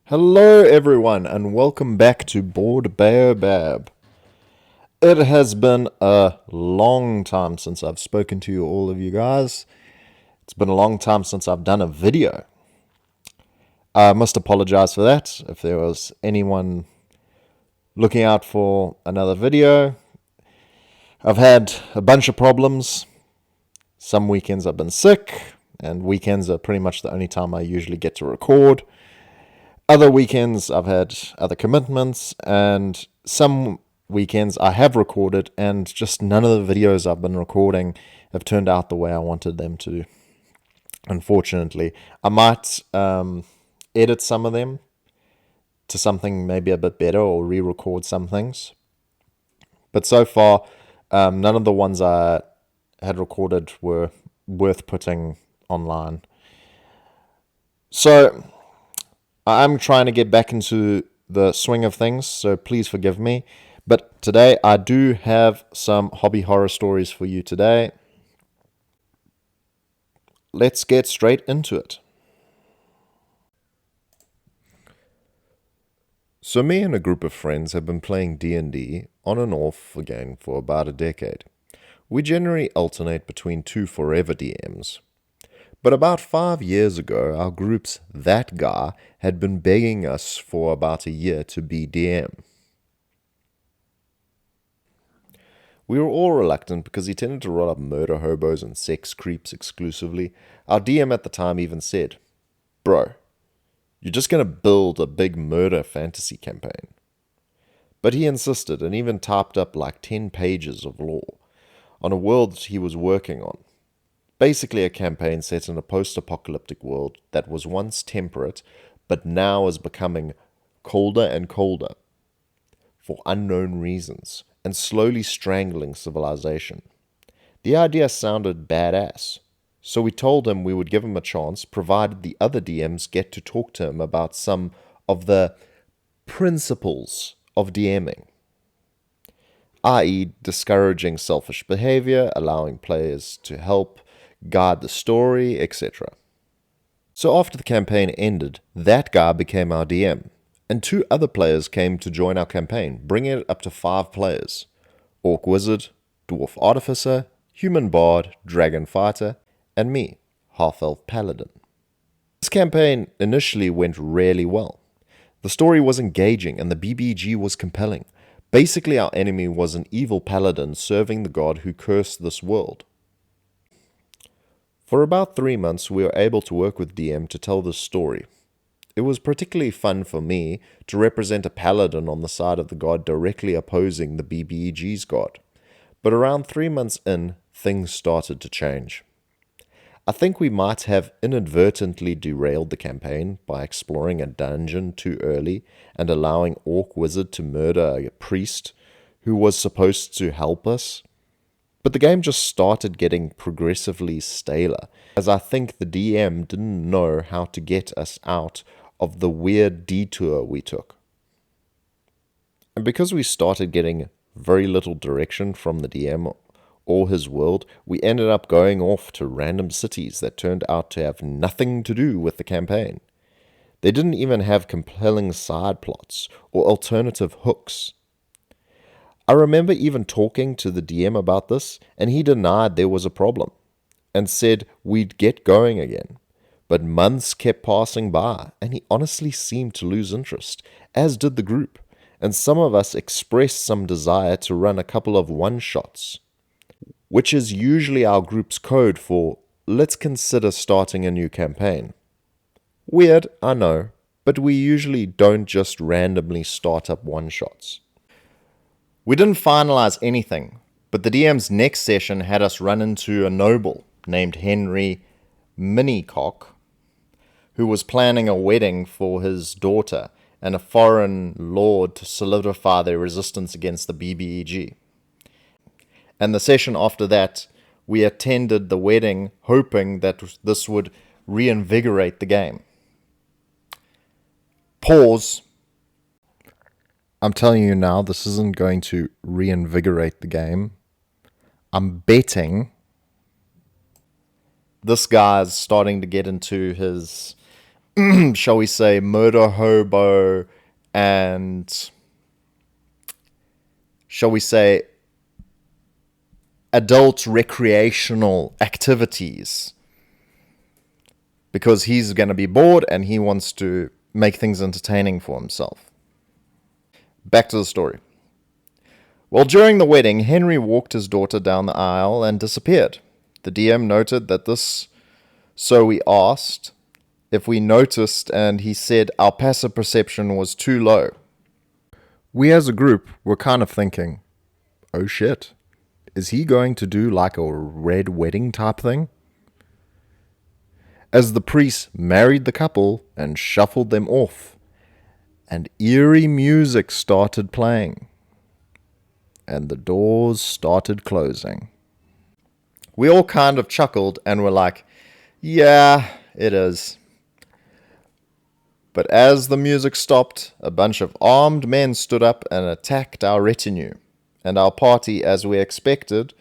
Hello everyone and welcome back to boardbaobab. It has been a long time since I've spoken to all of you guys. It's been a long time since I've done a video. I must apologize for that. If there was anyone looking out for another video, I've had a bunch of problems. Some weekends I've been sick, and weekends are pretty much the only time I usually get to record. Other weekends I've had other commitments, and some weekends I have recorded and just none of the videos I've been recording have turned out the way I wanted them to. Unfortunately, I might edit some of them to something maybe a bit better or re-record some things. But so far, none of the ones I had recorded were worth putting online. So I'm trying to get back into the swing of things, so please forgive me. But today I do have some hobby horror stories for you today. Let's get straight into it. So me and a group of friends have been playing D&D on and off again for about a decade. We generally alternate between two forever DMs. But about 5 years ago, our group's that guy had been begging us for about a year to be DM. We were all reluctant because he tended to roll up murder hobos and sex creeps exclusively. Our DM at the time even said, "Bro, you're just going to build a big murder fantasy campaign." But he insisted and even typed up like 10 pages of lore on a world he was working on. Basically a campaign set in a post-apocalyptic world that was once temperate, but now is becoming colder and colder for unknown reasons, and slowly strangling civilization. The idea sounded badass, so we told him we would give him a chance, provided the other DMs get to talk to him about some of the principles of DMing, i.e. discouraging selfish behavior, allowing players to help guide the story, etc. So after the campaign ended, that guy became our DM, and 2 other players came to join our campaign, bringing it up to 5 players: Orc Wizard, Dwarf Artificer, Human Bard, Dragon Fighter, and me, Half-Elf Paladin. This campaign initially went really well. The story was engaging and the BBG was compelling. Basically, our enemy was an evil paladin serving the god who cursed this world. For about 3 months, we were able to work with DM to tell this story. It was particularly fun for me to represent a paladin on the side of the god directly opposing the BBEG's god. But around 3 months in, things started to change. I think we might have inadvertently derailed the campaign by exploring a dungeon too early and allowing Orc Wizard to murder a priest who was supposed to help us. But the game just started getting progressively staler, as I think the DM didn't know how to get us out of the weird detour we took. And because we started getting very little direction from the DM or his world, we ended up going off to random cities that turned out to have nothing to do with the campaign. They didn't even have compelling side plots or alternative hooks. I remember even talking to the DM about this, and he denied there was a problem, and said we'd get going again. But months kept passing by, and he honestly seemed to lose interest, as did the group, and some of us expressed some desire to run a couple of one-shots, which is usually our group's code for, let's consider starting a new campaign. Weird, I know, but we usually don't just randomly start up one-shots. We didn't finalize anything, but the DM's next session had us run into a noble named Henry Minicock, who was planning a wedding for his daughter and a foreign lord to solidify their resistance against the BBEG. And the session after that, we attended the wedding hoping that this would reinvigorate the game. Pause. I'm telling you now, this isn't going to reinvigorate the game. I'm betting this guy's starting to get into his shall we say, murder hobo and, shall we say, adult recreational activities. Because he's going to be bored and he wants to make things entertaining for himself. Back to the story. Well, during the wedding, Henry walked his daughter down the aisle and disappeared. The DM noted that this, so we asked if we noticed, and he said our passive perception was too low. We as a group were kind of thinking, oh shit, is he going to do like a red wedding type thing? As the priest married the couple and shuffled them off, and eerie music started playing, and the doors started closing. We all kind of chuckled and were like, yeah, it is. But as the music stopped, a bunch of armed men stood up and attacked our retinue, and our party, as we expected,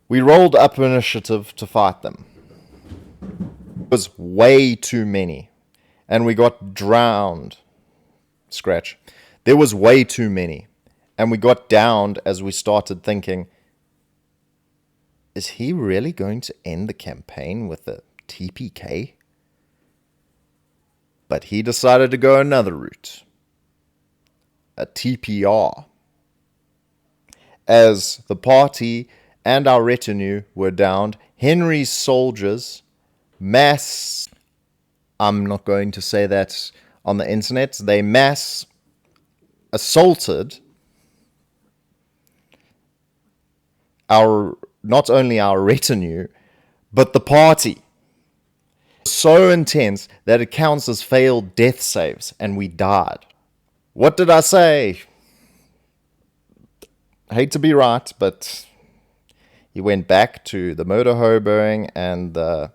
we rolled up initiative to fight them. It was way too many, and we got drowned. Scratch. There was way too many, and we got downed as we started thinking, is he really going to end the campaign with a TPK? But he decided to go another route. A TPR. As the party and our retinue were downed, Henry's soldiers mass... I'm not going to say that on the internet. They mass assaulted not only our retinue, but the party. So intense that it counts as failed death saves, and we died. What did I say? I hate to be right, but he went back to the murder hoboing and the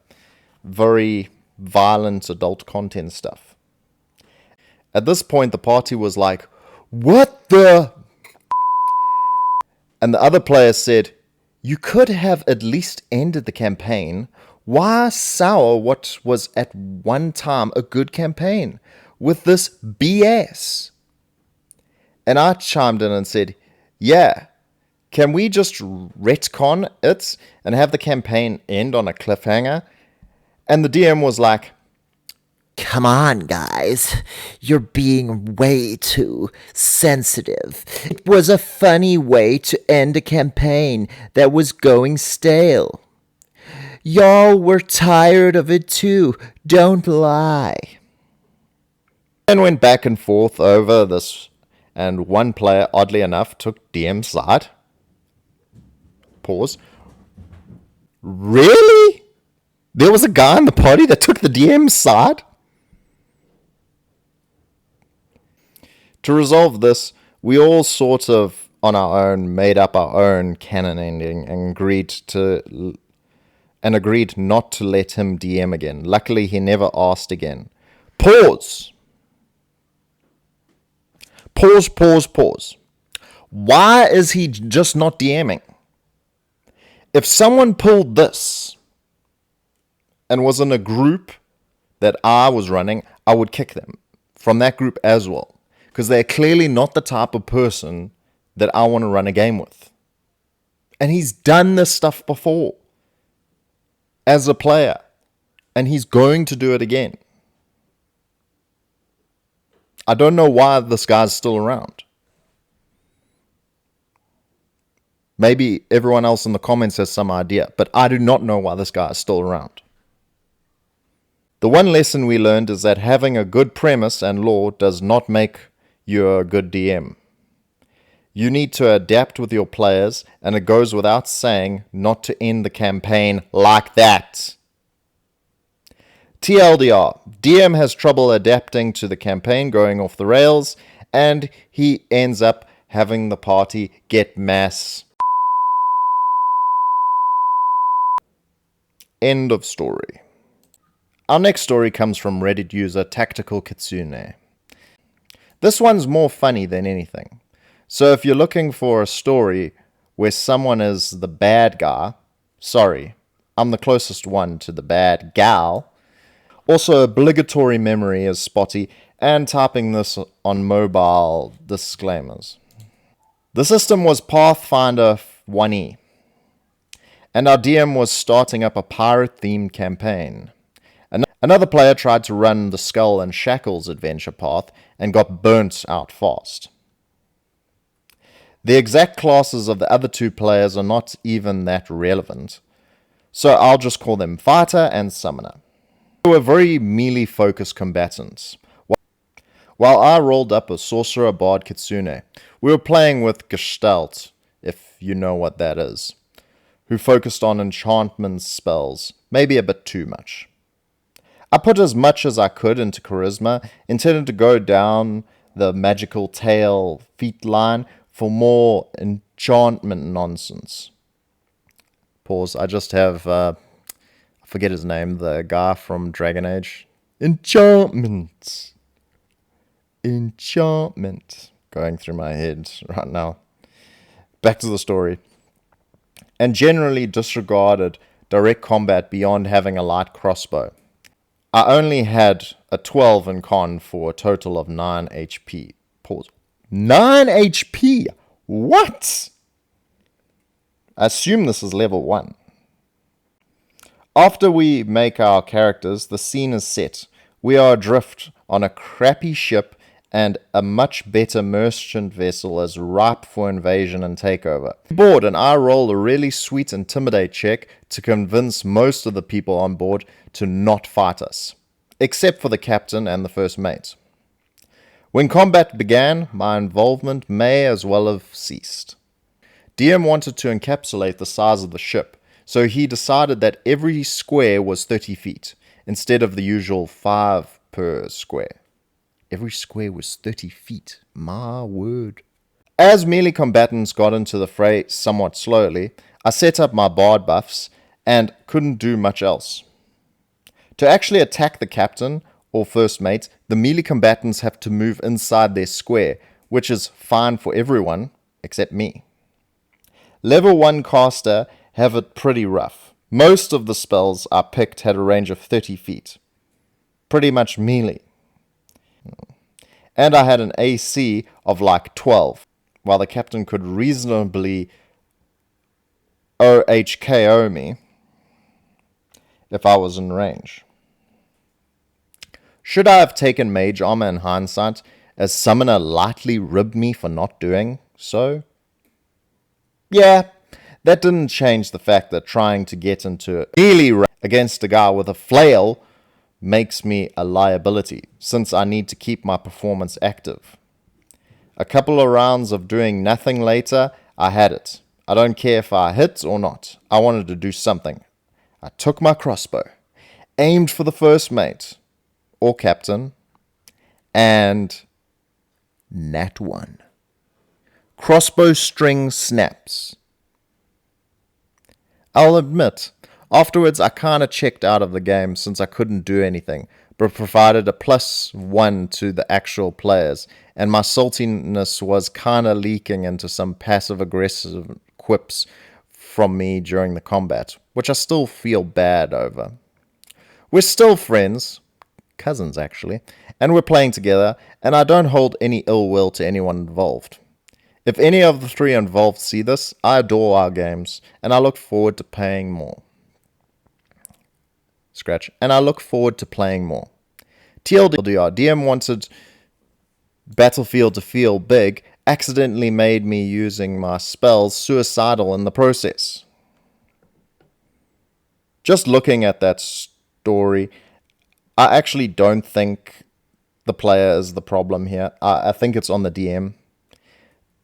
very violent adult content stuff. At this point, the party was like, what the... And the other players said, you could have at least ended the campaign. Why sour what was at one time a good campaign with this BS? And I chimed in and said, yeah, can we just retcon it and have the campaign end on a cliffhanger? And the DM was like, come on, guys. You're being way too sensitive. It was a funny way to end a campaign that was going stale. Y'all were tired of it too, don't lie. And went back and forth over this, and one player, oddly enough, took DM's side. Pause. Really? There was a guy in the party that took the DM's side? To resolve this, we all sort of, on our own, made up our own canon ending and agreed not to let him DM again. Luckily, he never asked again. Pause. Pause. Why is he just not DMing? If someone pulled this and was in a group that I was running, I would kick them from that group as well. Because they're clearly not the type of person that I want to run a game with. And he's done this stuff before as a player. And he's going to do it again. I don't know why this guy's still around. Maybe everyone else in the comments has some idea, but I do not know why this guy is still around. The one lesson we learned is that having a good premise and lore does not make you a good DM. You need to adapt with your players, and it goes without saying not to end the campaign like that. TLDR, DM has trouble adapting to the campaign going off the rails, and he ends up having the party get mass. End of story. Our next story comes from Reddit user Tactical Kitsune. This one's more funny than anything. So if you're looking for a story where someone is the bad guy, sorry, I'm the closest one to the bad gal, Also, obligatory memory is spotty, and typing this on mobile disclaimers. The system was Pathfinder 1E, and our DM was starting up a pirate-themed campaign. Another player tried to run the Skull and Shackles adventure path and got burnt out fast. The exact classes of the other two players are not even that relevant, so I'll just call them Fighter and Summoner. They were very melee-focused combatants. While I rolled up a Sorcerer Bard Kitsune, we were playing with Gestalt, if you know what that is, who focused on enchantment spells, maybe a bit too much. I put as much as I could into Charisma, intended to go down the magical tail feat line for more enchantment nonsense. Pause, I just have, I forget his name, the guy from Dragon Age. Enchantment. Going through my head right now. Back to the story. And generally disregarded direct combat beyond having a light crossbow. I only had a 12 in con for a total of 9 HP. Pause. 9 HP? What? I assume this is level 1. After we make our characters, the scene is set. We are adrift on a crappy ship, and a much better merchant vessel is ripe for invasion and takeover. Board, and I roll a really sweet intimidate check to convince most of the people on board to not fight us, except for the captain and the first mate. When combat began, my involvement may as well have ceased. DM wanted to encapsulate the size of the ship, so he decided that every square was 30 feet, instead of the usual 5 per square. Every square was 30 feet. My word. As melee combatants got into the fray somewhat slowly, I set up my bard buffs and couldn't do much else. To actually attack the captain or first mate, the melee combatants have to move inside their square, which is fine for everyone except me. Level 1 caster have it pretty rough. Most of the spells I picked had a range of 30 feet. Pretty much melee. And I had an AC of like 12, while the captain could reasonably OHKO me if I was in range. Should I have taken Mage Armor in hindsight, as Summoner lightly ribbed me for not doing so? Yeah, that didn't change the fact that trying to get into melee against a guy with a flail makes me a liability, since I need to keep my performance active. A couple of rounds of doing nothing later, I had it. I don't care if I hit or not. I wanted to do something. I took my crossbow, aimed for the first mate, or captain, and nat 1. Crossbow string snaps. I'll admit, afterwards I kinda checked out of the game since I couldn't do anything, but provided a +1 to the actual players, and my saltiness was kinda leaking into some passive-aggressive quips from me during the combat, which I still feel bad over. We're still friends, cousins actually, and we're playing together, and I don't hold any ill will to anyone involved. If any of the 3 involved see this, I adore our games, and I look forward to playing more. And I look forward to playing more. TLDR, DM wanted Battlefield to feel big, accidentally made me using my spells suicidal in the process. Just looking at that story, I actually don't think the player is the problem here. I think it's on the DM.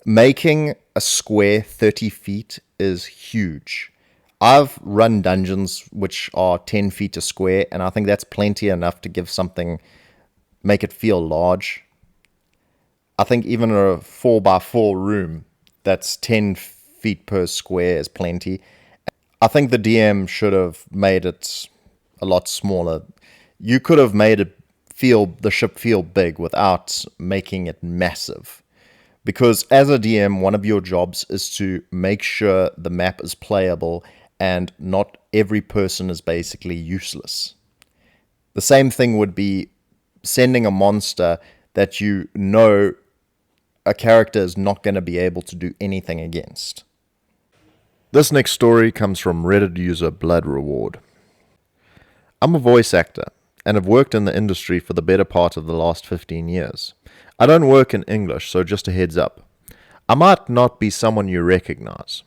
Making a square 30 feet is huge. I've run dungeons which are 10 feet a square, and I think that's plenty enough to give something, make it feel large. I think even a 4x4 room that's 10 feet per square is plenty. I think the DM should have made it a lot smaller. You could have made it the ship feel big without making it massive. Because as a DM, one of your jobs is to make sure the map is playable and not every person is basically useless. The same thing would be sending a monster that you know a character is not going to be able to do anything against. This next story comes from Reddit user Blood Reward. I'm a voice actor and have worked in the industry for the better part of the last 15 years. I don't work in English, so just a heads up. I might not be someone you recognize.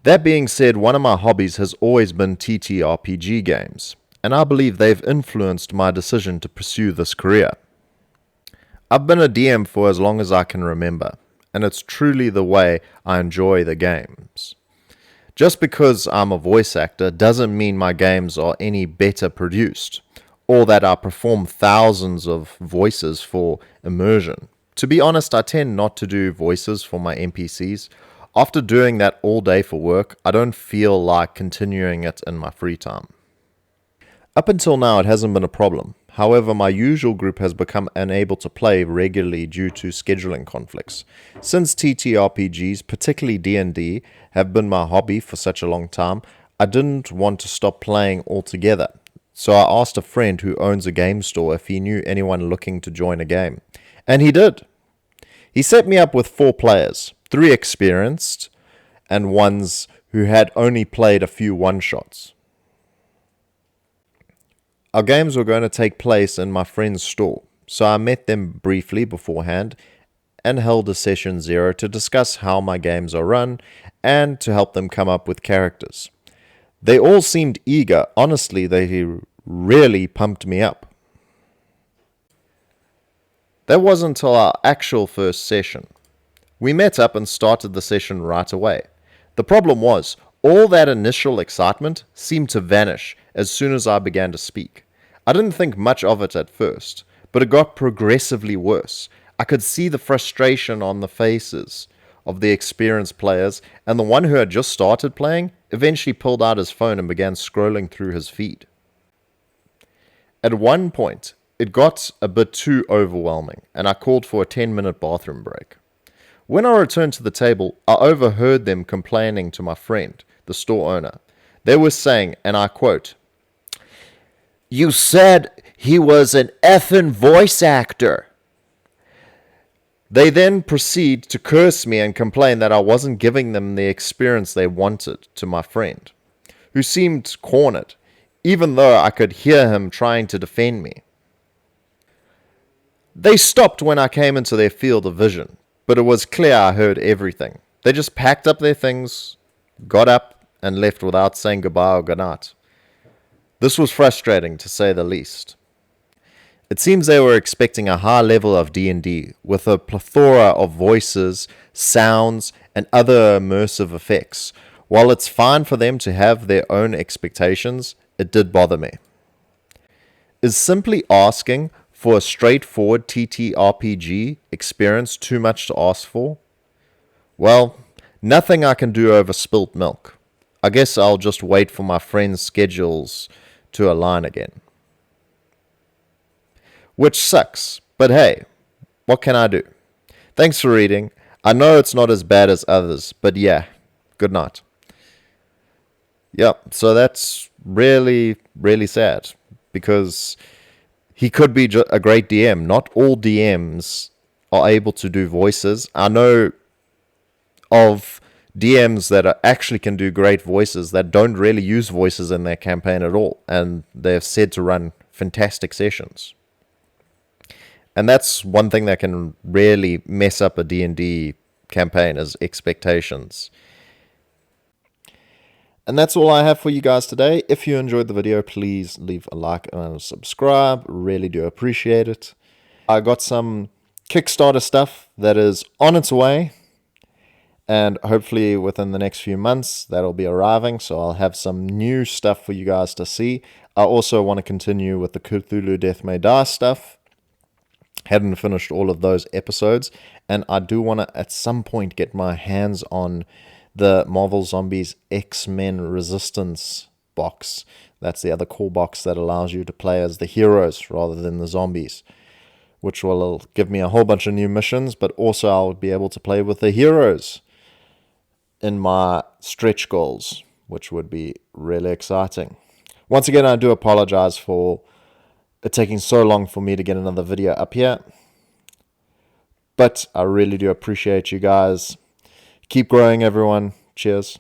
That being said, one of my hobbies has always been TTRPG games, and I believe they've influenced my decision to pursue this career. I've been a DM for as long as I can remember, and it's truly the way I enjoy the games. Just because I'm a voice actor doesn't mean my games are any better produced, or that I perform thousands of voices for immersion. To be honest, I tend not to do voices for my NPCs. After doing that all day for work, I don't feel like continuing it in my free time. Up until now, it hasn't been a problem. However, my usual group has become unable to play regularly due to scheduling conflicts. Since TTRPGs, particularly D&D, have been my hobby for such a long time, I didn't want to stop playing altogether. So I asked a friend who owns a game store if he knew anyone looking to join a game. And he did. He set me up with 4 players, 3 experienced, and ones who had only played a few one-shots. Our games were going to take place in my friend's store, so I met them briefly beforehand and held a session 0 to discuss how my games are run and to help them come up with characters. They all seemed eager. Honestly, they really pumped me up. That wasn't until our actual first session. We met up and started the session right away. The problem was, all that initial excitement seemed to vanish as soon as I began to speak. I didn't think much of it at first, but it got progressively worse. I could see the frustration on the faces of the experienced players, and the one who had just started playing eventually pulled out his phone and began scrolling through his feed. At one point, it got a bit too overwhelming, and I called for a 10-minute bathroom break. When I returned to the table, I overheard them complaining to my friend, the store owner. They were saying, and I quote, "You said he was an effing voice actor." They then proceed to curse me and complain that I wasn't giving them the experience they wanted to my friend, who seemed cornered, even though I could hear him trying to defend me. They stopped when I came into their field of vision, but it was clear I heard everything. They just packed up their things, got up, and left without saying goodbye or goodnight. This was frustrating, to say the least. It seems they were expecting a high level of D&D, with a plethora of voices, sounds, and other immersive effects. While it's fine for them to have their own expectations, it did bother me. Is simply asking for a straightforward TTRPG experience too much to ask for? Well, nothing I can do over spilt milk. I guess I'll just wait for my friends' schedules to align again. Which sucks, but hey, what can I do? Thanks for reading. I know it's not as bad as others, but yeah, good night. Yep, so that's really, really sad, because he could be a great DM. Not all DMs are able to do voices. I know of DMs that actually can do great voices that don't really use voices in their campaign at all, and they're said to run fantastic sessions. And that's one thing that can really mess up a D&D campaign, is expectations. And that's all I have for you guys today. If you enjoyed the video, please leave a like and a subscribe. Really do appreciate it. I got some Kickstarter stuff that is on its way, and hopefully within the next few months that'll be arriving, so I'll have some new stuff for you guys to see. I also want to continue with the Cthulhu Death May Die stuff. Hadn't finished all of those episodes, and I do want to at some point get my hands on the Marvel Zombies X-Men Resistance box. That's the other core box that allows you to play as the heroes rather than the zombies, which will give me a whole bunch of new missions, but also I'll be able to play with the heroes in my stretch goals, which would be really exciting. Once again, I do apologize for it taking so long for me to get another video up here. But I really do appreciate you guys. Keep growing, everyone. Cheers.